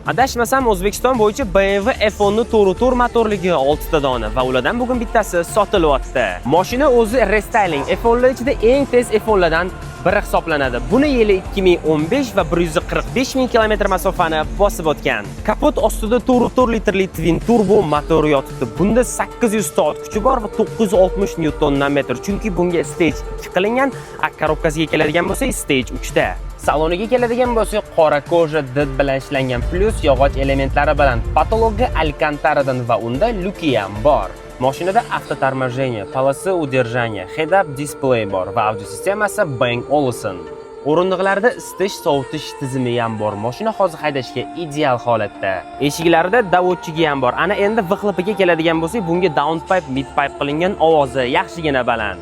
Adashmasam, O'zbekiston bo'yicha BMW F10 ni to'g'ri motorligi 6 ta dona va ulardan bugun bittasi sotilyapti. Mashina o'zi restyling F10 lar ichida eng tez F10 lardan biri hisoblanadi. Buni yili 2015 va 145 ming kilometr masofani bosib o'tgan. Kapot ostida 4 litrli twin turbo motor yotibdi. Bunda 800 ta ot kuchi bor va 960 Nm, chunki bunga stage 2 qilingan, korobkasiga keladigan bo'lsa stage 3 ta. Saloniga keladigan bo'lsak, qora koja did bilan ishlangan plus yog'och elementlari bilan patologiya alkantaradan va unda luki ham bor. Mashinada avtotormojeniya, polоса удержания, head-up display bor va audio sistemasi Bang Olufsen. O'rindiqlarda isitish, sovutish tizimi ham bor. Mashina hozir haydashga ideal holatda. Eshiklarida davodchigi ham bor. Ana endi VXLPga keladigan bo'lsak, bunga downpipe, midpipe qilingan, ovozi yaxshigina baland.